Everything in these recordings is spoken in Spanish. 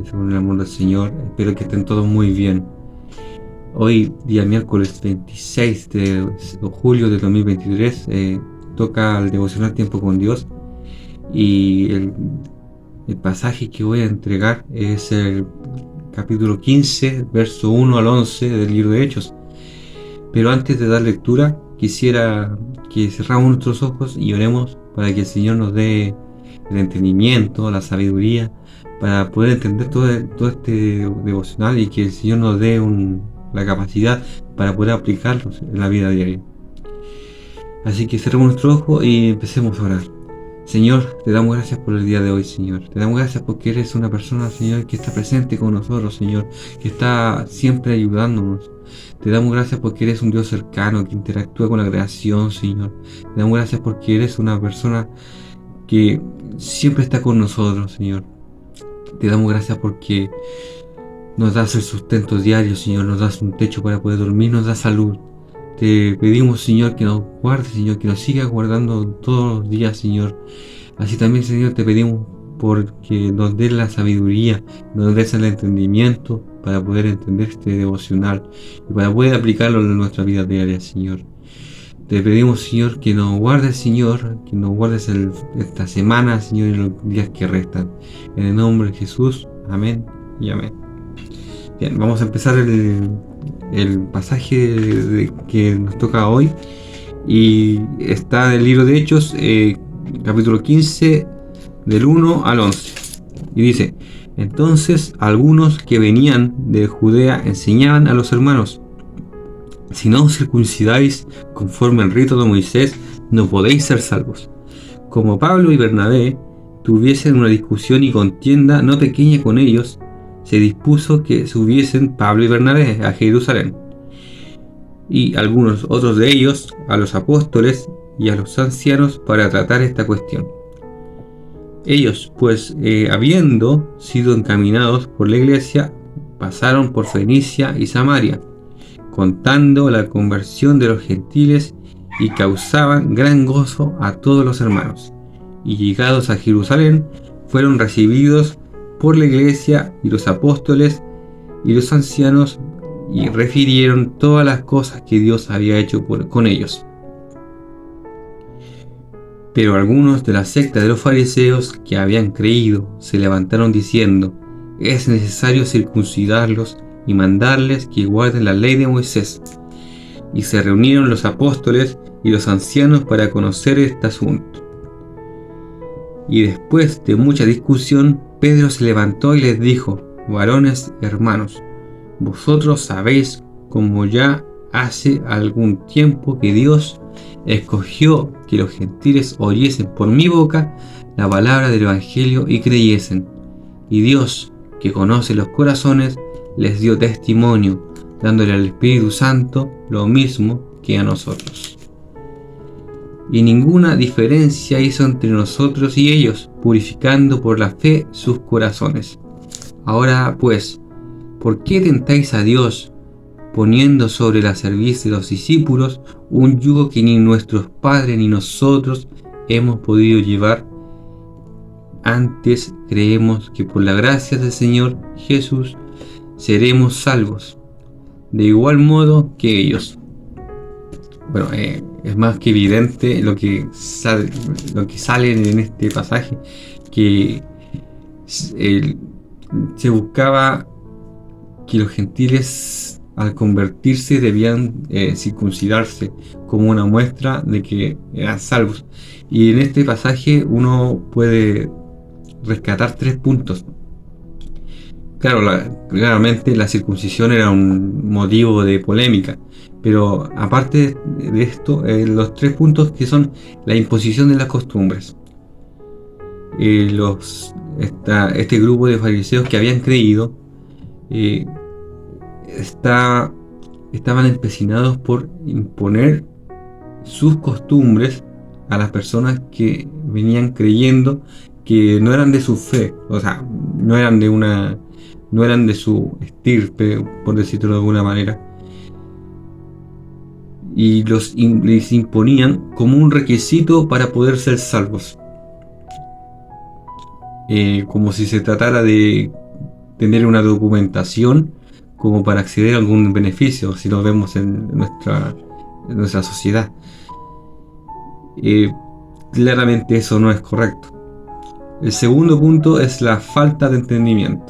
según el amor del Señor. Espero que estén todos muy bien. Hoy, día miércoles 26 de julio de 2023, toca el devocional Tiempo con Dios. Y el pasaje que voy a entregar es el capítulo 15, verso 1 al 11 del libro de Hechos. Pero antes de dar lectura, quisiera que cerramos nuestros ojos y oremos para que el Señor nos dé el entendimiento, la sabiduría, para poder entender todo este devocional, y que el Señor nos dé la capacidad para poder aplicarlos en la vida diaria. Así que cerremos nuestros ojos y empecemos a orar. Señor, te damos gracias por el día de hoy, Señor. Te damos gracias porque eres una persona, Señor, que está presente con nosotros, Señor, que está siempre ayudándonos. Te damos gracias porque eres un Dios cercano, que interactúa con la creación, Señor. Te damos gracias porque eres una persona que siempre está con nosotros, Señor. Te damos gracias porque nos das el sustento diario, Señor. Nos das un techo para poder dormir, nos das salud. Te pedimos, Señor, que nos guardes, Señor, que nos sigas guardando todos los días, Señor. Así también, Señor, te pedimos porque nos des la sabiduría, nos des el entendimiento para poder entender este devocional y para poder aplicarlo en nuestra vida diaria, Señor. Te pedimos, Señor, que nos guardes, Señor, que nos guardes esta semana, Señor, y los días que restan. En el nombre de Jesús, amén y amén. Bien, vamos a empezar el pasaje que nos toca hoy, y está en el libro de Hechos, capítulo 15, del 1 al 11, y dice: entonces algunos que venían de Judea enseñaban a los hermanos: si no os circuncidáis conforme al rito de Moisés, no podéis ser salvos. Como Pablo y Bernabé tuviesen una discusión y contienda no pequeña con ellos, se dispuso que subiesen Pablo y Bernabé a Jerusalén, y algunos otros de ellos a los apóstoles y a los ancianos, para tratar esta cuestión. Ellos, pues, habiendo sido encaminados por la iglesia, pasaron por Fenicia y Samaria, contando la conversión de los gentiles, y causaban gran gozo a todos los hermanos. Y llegados a Jerusalén, fueron recibidos por la iglesia y los apóstoles y los ancianos, y refirieron todas las cosas que Dios había hecho con ellos. Pero algunos de la secta de los fariseos que habían creído se levantaron diciendo: es necesario circuncidarlos y mandarles que guarden la ley de Moisés. Y se reunieron los apóstoles y los ancianos para conocer este asunto. Y después de mucha discusión, Pedro se levantó y les dijo: varones hermanos, vosotros sabéis, como ya hace algún tiempo, que Dios escogió que los gentiles oyesen por mi boca la palabra del evangelio y creyesen. Y Dios, que conoce los corazones, les dio testimonio, dándole al Espíritu Santo lo mismo que a nosotros. Y ninguna diferencia hizo entre nosotros y ellos, purificando por la fe sus corazones. Ahora pues, ¿por qué tentáis a Dios, poniendo sobre la cerviz de los discípulos un yugo que ni nuestros padres ni nosotros hemos podido llevar? Antes creemos que por la gracia del Señor Jesús seremos salvos, de igual modo que ellos. Bueno, es más que evidente lo que sale en este pasaje, que se buscaba que los gentiles, al convertirse, debían circuncidarse como una muestra de que eran salvos. Y en este pasaje uno puede rescatar 3 puntos. Claro, claramente la circuncisión era un motivo de polémica, pero aparte de esto, los 3 puntos que son la imposición de las costumbres. Este grupo de fariseos que habían creído estaban empecinados por imponer sus costumbres a las personas que venían creyendo que no eran de su fe, o sea, no eran de su estirpe, por decirlo de alguna manera, y les imponían como un requisito para poder ser salvos, como si se tratara de tener una documentación como para acceder a algún beneficio, si lo vemos en nuestra sociedad. Claramente eso no es correcto. El segundo punto es la falta de entendimiento.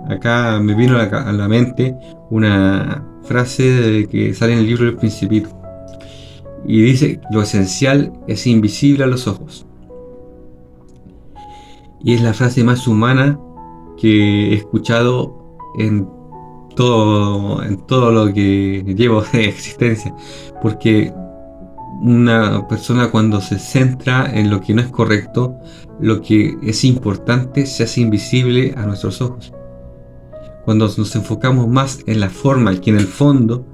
Acá me vino a la mente una frase que sale en el libro del Principito, y dice: lo esencial es invisible a los ojos. Y es la frase más humana que he escuchado en todo lo que llevo de existencia, porque una persona, cuando se centra en lo que no es correcto, lo que es importante se hace invisible a nuestros ojos. Cuando nos enfocamos más en la forma que en el fondo,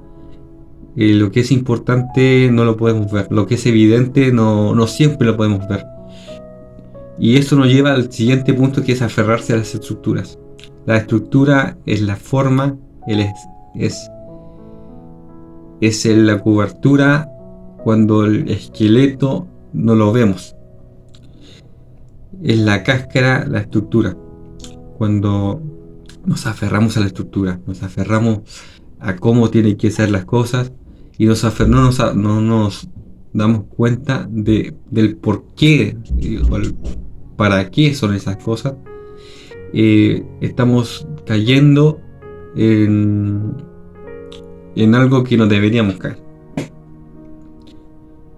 lo que es importante no lo podemos ver, lo que es evidente no siempre lo podemos ver. Y esto nos lleva al siguiente punto, que es aferrarse a las estructuras. La estructura es la forma, es la cobertura cuando el esqueleto no lo vemos. Es la cáscara, la estructura. Cuando nos aferramos a la estructura, nos aferramos a cómo tienen que ser las cosas, y no nos damos cuenta del por qué, para qué son esas cosas, estamos cayendo en algo que no deberíamos caer.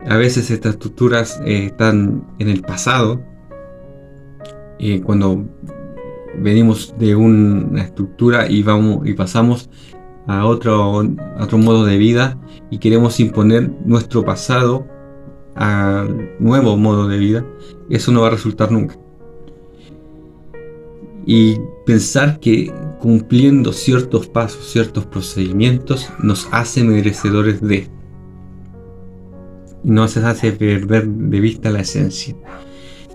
A veces estas estructuras están en el pasado, cuando venimos de una estructura y pasamos a otro modo de vida, y queremos imponer nuestro pasado al nuevo modo de vida. Eso no va a resultar nunca. Y pensar que cumpliendo ciertos pasos, ciertos procedimientos, nos hace merecedores de, y nos hace perder de vista la esencia.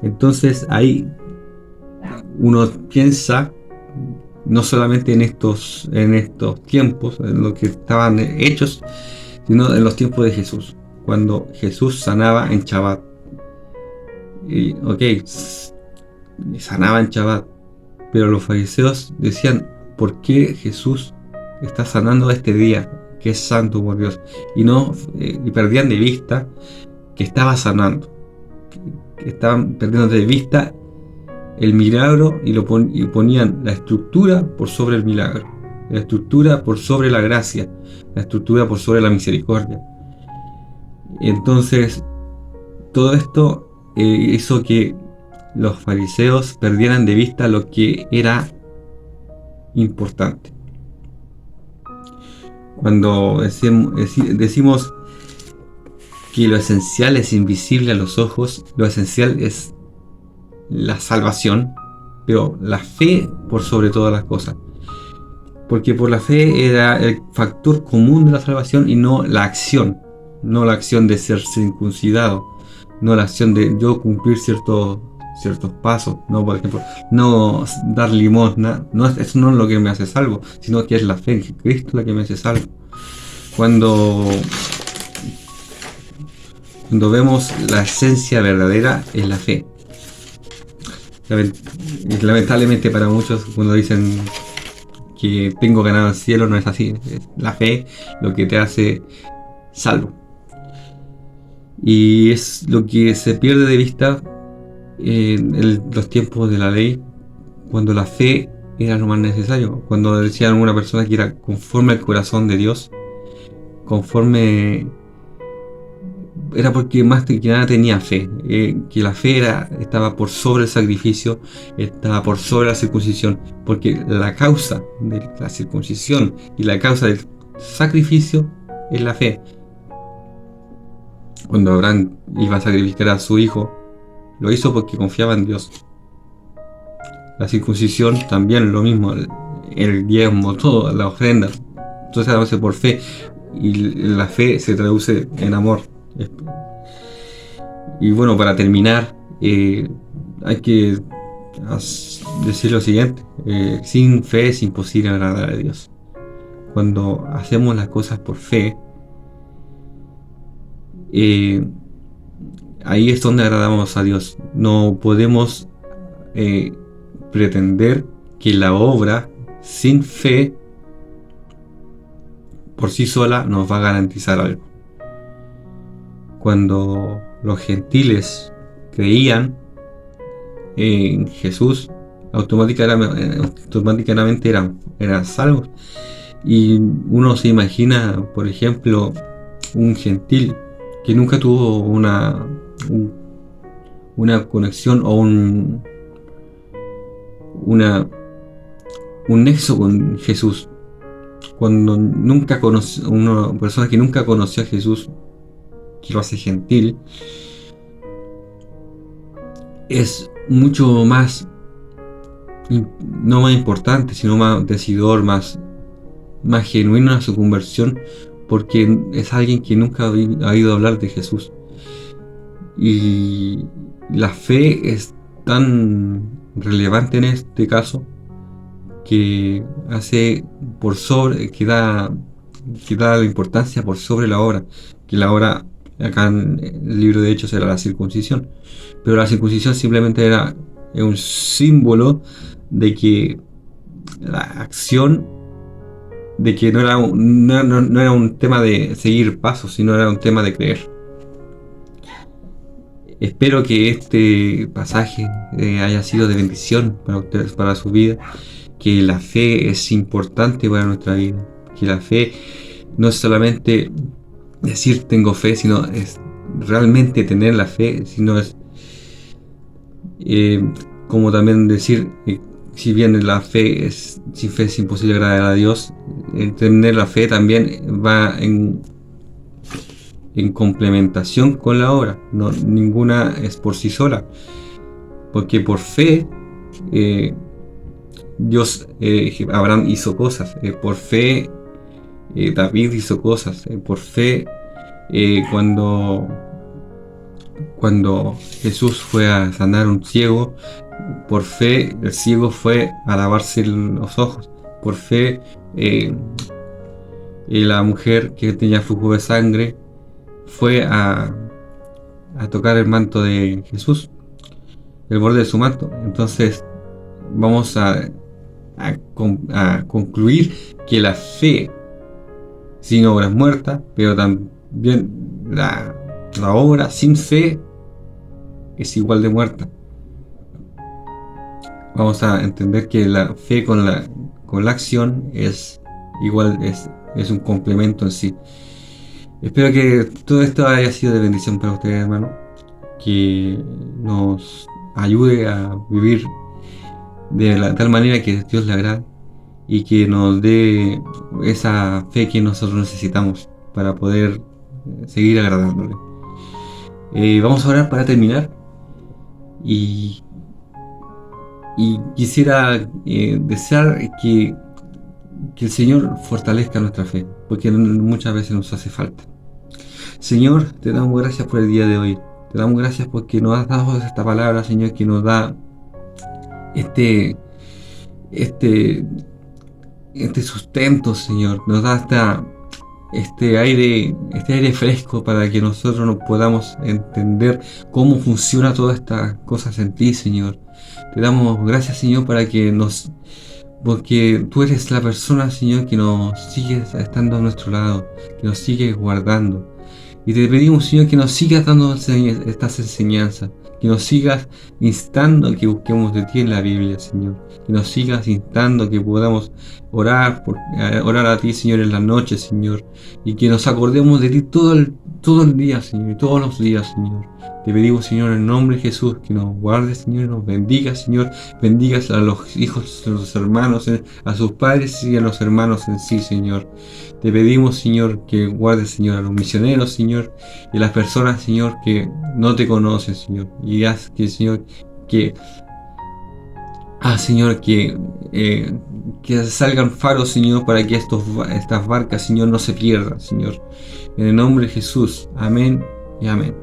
Entonces ahí uno piensa no solamente en estos tiempos, en lo que estaban hechos, sino en los tiempos de Jesús, cuando Jesús sanaba en Shabbat. Y sanaba en Shabbat, pero los fariseos decían: ¿por qué Jesús está sanando este día que es santo por Dios? Y perdían de vista que estaba sanando, que estaban perdiendo de vista el milagro, y ponían la estructura por sobre el milagro, la estructura por sobre la gracia, la estructura por sobre la misericordia. Entonces todo esto hizo que los fariseos perdieran de vista lo que era importante. Cuando decimos que lo esencial es invisible a los ojos, lo esencial es la salvación, pero la fe por sobre todas las cosas, porque por la fe era el factor común de la salvación, y no la acción de ser circuncidado, no la acción de yo cumplir ciertos pasos, no, por ejemplo, no dar limosna, eso no es lo que me hace salvo, sino que es la fe en Cristo la que me hace salvo. Cuando vemos la esencia verdadera, es la fe. Lamentablemente para muchos, cuando dicen que tengo ganado el cielo, no es así. Es la fe lo que te hace salvo, y es lo que se pierde de vista en los tiempos de la ley, cuando la fe era lo más necesario. Cuando decían a una persona que era conforme al corazón de Dios, era porque más que nada tenía fe, que la fe estaba por sobre el sacrificio, estaba por sobre la circuncisión, porque la causa de la circuncisión y la causa del sacrificio es la fe. Cuando Abraham iba a sacrificar a su hijo, lo hizo porque confiaba en Dios. La circuncisión también lo mismo, el diezmo, todo, la ofrenda, todo se hace por fe, y la fe se traduce en amor. Y bueno, para terminar, hay que decir lo siguiente: sin fe es imposible agradar a Dios. Cuando hacemos las cosas por fe, ahí es donde agradamos a Dios. No podemos pretender que la obra sin fe por sí sola nos va a garantizar algo. Cuando los gentiles creían en Jesús, automáticamente eran salvos. Y uno se imagina, por ejemplo, un gentil que nunca tuvo una conexión o un nexo con Jesús. Cuando nunca conoció, una persona que nunca conoció a Jesús, que lo hace gentil, es mucho más, no más importante, sino más decidor, más genuino en su conversión, porque es alguien que nunca ha oído hablar de Jesús. Y la fe es tan relevante en este caso que hace que da la importancia por sobre la obra, que la obra acá en el libro de Hechos era la circuncisión, pero la circuncisión simplemente era un símbolo de que la acción, de que no era un tema de seguir pasos, sino era un tema de creer. Espero que este pasaje haya sido de bendición para ustedes, para su vida, que la fe es importante para nuestra vida, que la fe no es solamente decir tengo fe, sino es realmente tener la fe, sino es como también decir, si bien la fe sin fe es imposible agradar a Dios, tener la fe también va en complementación con la obra. No, ninguna es por sí sola, porque por fe Abraham hizo cosas, por fe David hizo cosas, por fe cuando Jesús fue a sanar a un ciego, por fe el ciego fue a lavarse los ojos, por fe la mujer que tenía flujo de sangre fue a tocar el manto de Jesús, el borde de su manto. Entonces vamos a concluir que la fe sin obra es muerta, pero también la obra sin fe es igual de muerta. Vamos a entender que la fe con la acción es igual, es un complemento en sí. Espero que todo esto haya sido de bendición para ustedes, hermano, que nos ayude a vivir de tal manera que Dios le agrade y que nos dé esa fe que nosotros necesitamos para poder seguir agradándole. Vamos a orar para terminar y quisiera desear que el Señor fortalezca nuestra fe, porque muchas veces nos hace falta. Señor, te damos gracias por el día de hoy. Te damos gracias porque nos has dado esta palabra, Señor, que nos da este sustento, Señor. Nos da este aire fresco para que nosotros nos podamos entender cómo funciona todas estas cosas en ti, Señor. Te damos gracias, Señor, porque tú eres la persona, Señor, que nos sigue estando a nuestro lado, que nos sigue guardando. Y te pedimos, Señor, que nos sigas dando estas enseñanzas, que nos sigas instando que busquemos de ti en la Biblia, Señor. Que nos sigas instando que podamos orar a ti, Señor, en la noche, Señor. Y que nos acordemos de ti todo el día, Señor, y todos los días, Señor. Te pedimos, Señor, en el nombre de Jesús, que nos guardes, Señor, y nos bendigas, Señor. Bendigas a los hijos, a los hermanos, a sus padres y a los hermanos en sí, Señor. Te pedimos, Señor, que guardes, Señor, a los misioneros, Señor, y a las personas, Señor, que no te conocen, Señor. Y haz que, Señor, Señor, que salgan faros, Señor, para que estas barcas, Señor, no se pierdan, Señor. En el nombre de Jesús. Amén y amén.